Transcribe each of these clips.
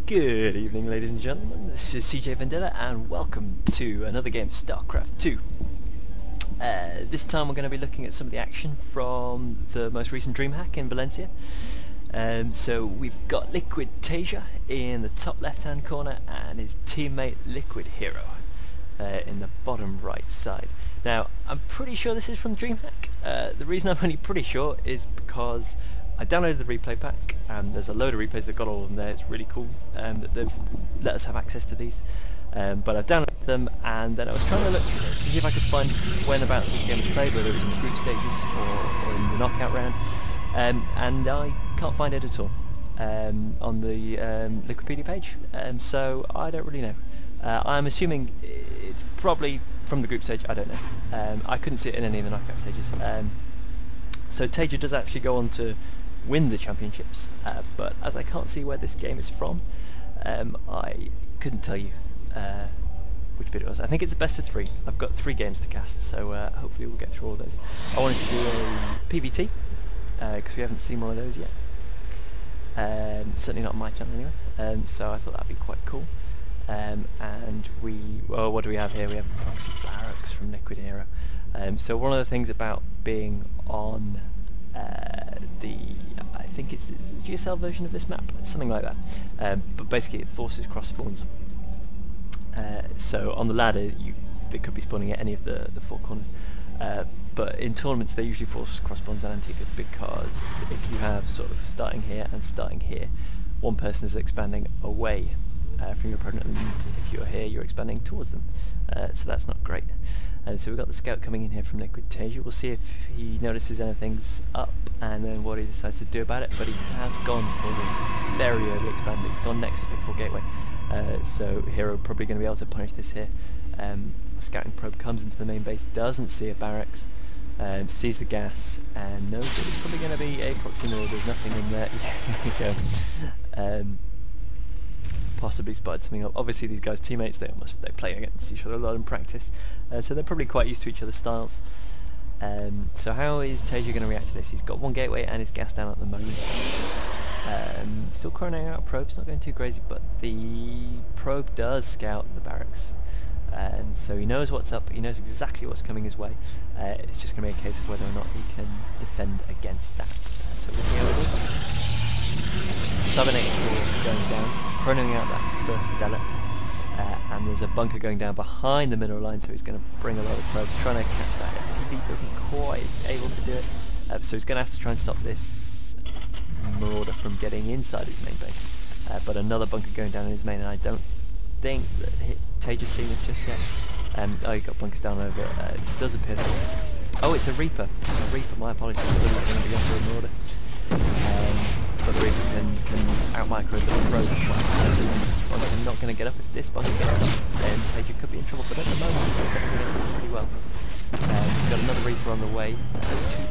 Good evening, ladies and gentlemen. This is CJ Vendetta and welcome to another game, StarCraft 2. This time we're going to be looking at some of the action from the most recent Dreamhack in Valencia. So we've got LiquidTaeja in the top left hand corner and his teammate LiquidHero in the bottom right side. Now I'm pretty sure this is from Dreamhack. The reason I'm only pretty sure is because I downloaded the replay pack and there's a load of replays, they've got all of them there. It's really cool that they've let us have access to these. But I've downloaded them and then I was trying to look to see if I could find when about this game was played, whether it was in the group stages or in the knockout round, and I can't find it at all on the Wikipedia page, so I don't really know. I'm assuming it's probably from the group stage, I don't know. I couldn't see it in any of the knockout stages. So Taeja does actually go on to win the championships, but as I can't see where this game is from, I couldn't tell you which bit it was. I think it's a best of 3. I've got 3 games to cast, so hopefully we'll get through all those. I wanted to do a PVT, because we haven't seen one of those yet. Certainly not on my channel anyway, so I thought that'd be quite cool. And well, what do we have here? We have a proxy barracks from LiquidHero. So one of the things about being on I think it's a GSL version of this map, something like that, but basically it forces cross spawns. So on the ladder it could be spawning at any of the 4 corners, but in tournaments they usually force cross spawns at Antigua, because if you have sort of starting here and starting here, one person is expanding away from your opponent, and if you're here you're expanding towards them, so that's not great. So we've got the scout coming in here from LiquidTaeja. We'll see if he notices anything's up and then what he decides to do about it, but he has gone for the very early expanding. He's gone Nexus before Gateway, so Hero probably going to be able to punish this here. A scouting probe comes into the main base, doesn't see a barracks, sees the gas and knows that it's probably going to be a proxy node. There's nothing in there. Yeah, there you go. Possibly spotted something up. Obviously these guys teammates, they play against each other a lot in practice, so they're probably quite used to each other's styles. So how is Taeja going to react to this? He's got one gateway and his gas down at the moment. Still coronating out probes, not going too crazy, but the probe does scout the barracks, so he knows what's up, he knows exactly what's coming his way. It's just going to be a case of whether or not he can defend against that. So we'll see how it is. 784 going down, chronoing out that first zealot, and there's a bunker going down behind the mineral line, so he's going to bring a lot of probes, trying to catch that. SCV doesn't quite able to do it, so he's going to have to try and stop this marauder from getting inside his main base. But another bunker going down in his main, and I don't think that Taeja's seen this just yet. Oh, he got bunkers down over. It does appear that. Oh, it's a Reaper. A Reaper, my apologies. I thought he was going to be after a marauder. But the Reaper can out-micro the probes. Well, I'm not going to get up if this bunker gets up, then Taeja could be in trouble, but at the moment it's pretty well. We've got another Reaper on the way, 2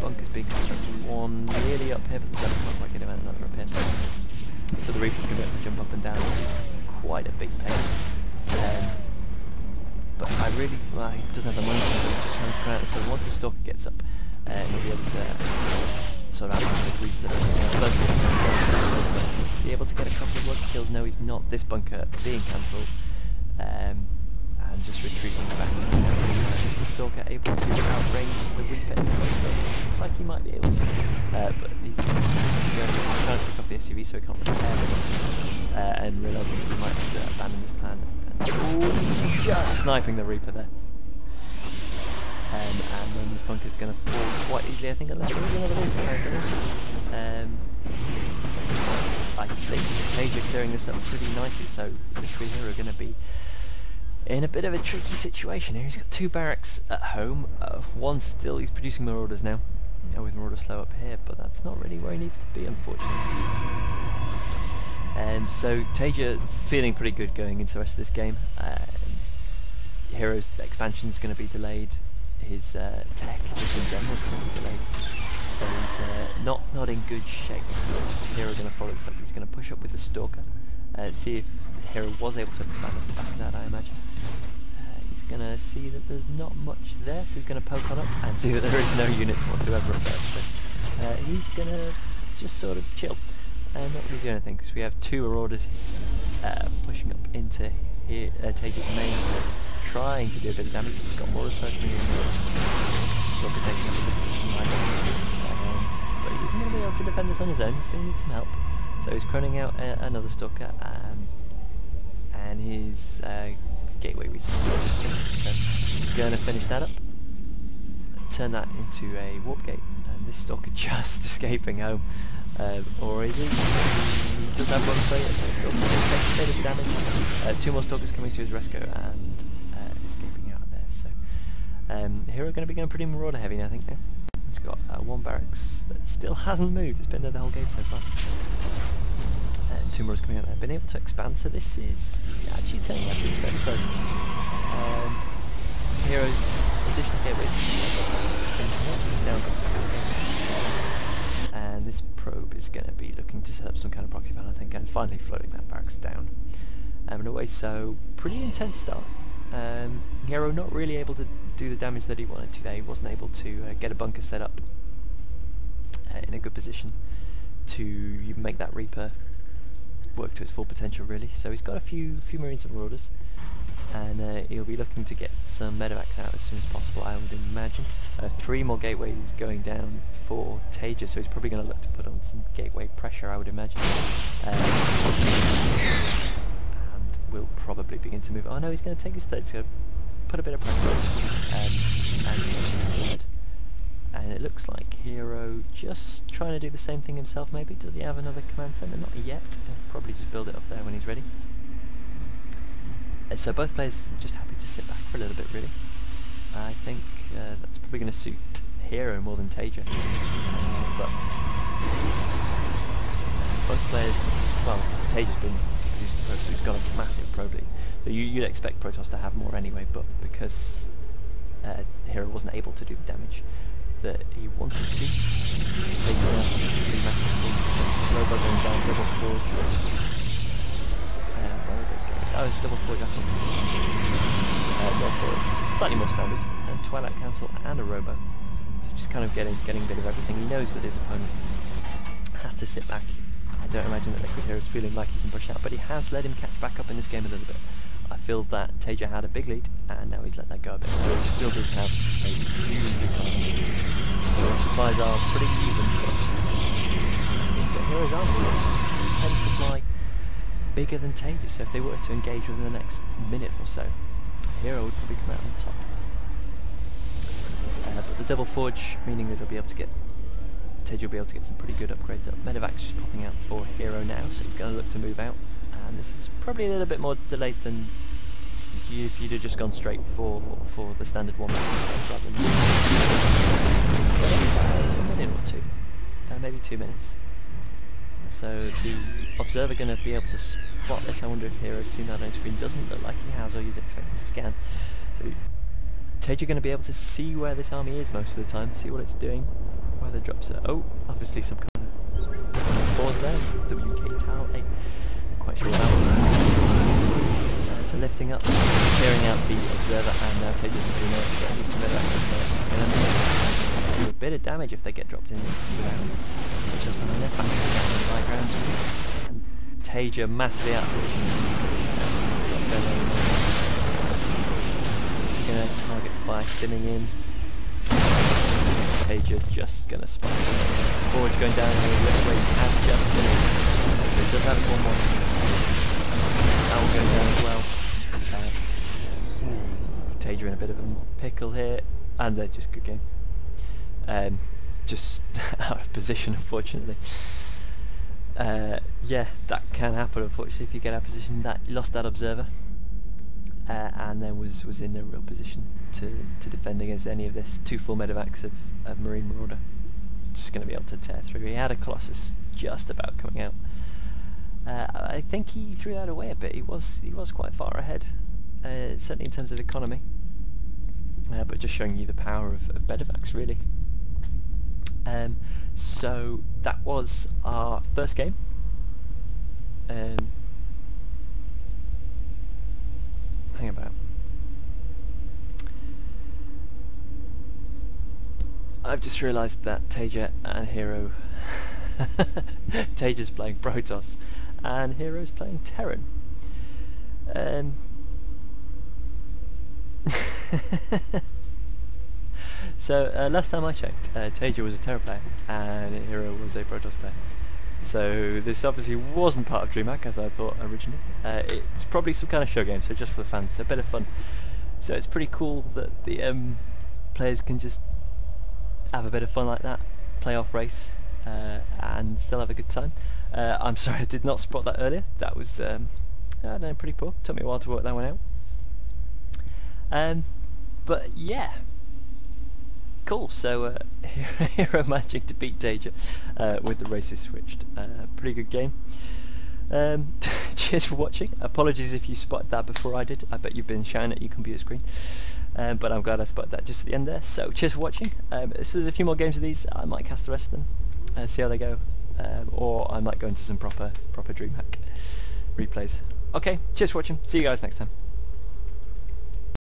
bunkers being constructed, one really up here, but the other not quite getting around, another up here. So the Reaper's going to be able to jump up and down at quite a big pace. But I really, well, he doesn't have the money, so he's just trying to come out, so once the Stalker gets up, he'll be able to sort of outline the Reapers that are be able to get a couple of lucky kills. No, he's not. This bunker being cancelled, and just retreating back. Is the Stalker able to outrange the Reaper? Looks like he might be able to, but he's just trying to pick up the SUV so he can't repair it, and realising that he might have to abandon this plan. And just sniping the Reaper there. And then this bunker's going to fall quite easily, I think, unless there is another Reaper carried on. I think Taeja clearing this up pretty nicely, so LiquidHero are going to be in a bit of a tricky situation here. He's got 2 barracks at home, one still, he's producing marauders now, with marauders slow up here, but that's not really where he needs to be, unfortunately. So Taeja feeling pretty good going into the rest of this game. Hero's expansion is going to be delayed, his tech just in general is going to be delayed, so he's not in good shape. Hero going to follow this up. He's going to push up with the Stalker, see if Hero was able to expand off the back of that, I imagine. He's going to see that there's not much there, so he's going to poke on up and see that there is no units whatsoever up there. So he's going to just sort of chill. Not really do anything, because we have 2 marauders pushing up into here, Taeja's main, trying to do a bit of damage. He's got more circling in there. Stalker taking up the position right now. But he isn't going to be able to defend this on his own. He's going to need some help. So he's chroning out another Stalker, and his gateway resource is just finished. So he's going to finish that up, turn that into a warp gate, and this Stalker just escaping home. Or is he? He does have one player, so still takes a bit of damage. 2 more Stalkers coming to his rescue and escaping out of there. So Hero going to be going pretty Marauder heavy, I think now. He's got 1 barracks that still hasn't moved. It's been there the whole game so far. And 2 more coming out there. Been able to expand, so this is actually turning out to be very close. Hero's additional gateways down to and this probe is going to be looking to set up some kind of proxy panel, I think, and finally floating that barracks down. In a way, so pretty intense start. Hero not really able to do the damage that he wanted to there. He wasn't able to get a bunker set up in a good position to make that Reaper work to its full potential, really. So he's got a few Marines and Marauders, and he'll be looking to get some medevacs out as soon as possible, I would imagine. 3 more gateways going down for TvP, so he's probably going to look to put on some gateway pressure, I would imagine. And we'll probably begin to move. Oh no, he's going to take his third, he's going to put a bit of pressure on. And it looks like Hero just trying to do the same thing himself, maybe. Does he have another command center? Not yet. He'll probably just build it up there when he's ready. So both players just happy to sit back for a little bit, really. I think that's probably going to suit Hero more than TvP. But both players, well, TvP's been producing probes, so he's got a massive probe lead. So you'd expect Protoss to have more anyway, but because Hero wasn't able to do the damage that he wanted to, taking out the massive thing. Robo going down, double forge. Where are those guys? Oh, it's double forge, I think. Also slightly more standard, and Twilight Council and a Robo. So just kind of getting a bit of everything. He knows that his opponent has to sit back. I don't imagine that LiquidHero is feeling like he can push out, but he has let him catch back up in this game a little bit. I feel that TvP had a big lead, and now he's let that go a bit. So he still does have a huge economy. So supplies are pretty even, but I think that Hero's army tends to fly bigger than TvP, so if they were to engage within the next minute or so, Hero would probably come out on top. But the double forge, meaning that he'll be able to get TvP will be able to get some pretty good upgrades up. Medevac's just popping out for Hero now, so he's going to look to move out. And this is probably a little bit more delayed than if you'd have just gone straight for the standard 1 rather than a minute or 2, maybe 2 minutes. So the observer going to be able to spot this. I wonder if Hero's seen that on screen. Doesn't look like he has, or you'd expect him to scan. So TvP going to be able to see where this army is most of the time, see what it's doing, where the drops are. Oh, obviously some kind of pause there. WK Tau 8. Quite sure what that was. So lifting up, clearing out the observer, and now TvP's doing it. It's going to do a bit of damage if they get dropped in just behind their factory down in the high ground. And TvP massively out of position. Just going to target by stimming in. TvP just going to spike. Forward going down in the way he has just finished. So he does have it 1 more. That will go down as well. TvP in a bit of a pickle here, and they're just good game. Just out of position, unfortunately. Yeah, that can happen, unfortunately, if you get out of position. That lost that observer, and then was in no real position to defend against any of this. 2 full medevacs of Marine Marauder. Just going to be able to tear through. He had a Colossus just about coming out. I think he threw that away a bit. He was quite far ahead, certainly in terms of economy. But just showing you the power of medevacs, really. So that was our first game. Hang about. I've just realised that TvP and Hero TvP's playing Protoss and Hero's playing Terran. So last time I checked, TvP was a Terra player and LiquidHero was a Protoss player. So this obviously wasn't part of Dreamhack as I thought originally. It's probably some kind of show game, so just for the fans, so a bit of fun. So it's pretty cool that the players can just have a bit of fun like that, play off race, and still have a good time. I'm sorry I did not spot that earlier. That was I don't know, pretty poor. Took me a while to work that one out. But yeah. Cool, so Hero managing to beat Taeja with the races switched. Pretty good game. Cheers for watching. Apologies if you spotted that before I did. I bet you've been shouting at your computer screen. But I'm glad I spotted that just at the end there. So cheers for watching. If there's a few more games of these, I might cast the rest of them, see how they go. Or I might go into some proper DreamHack replays. Okay, cheers for watching. See you guys next time.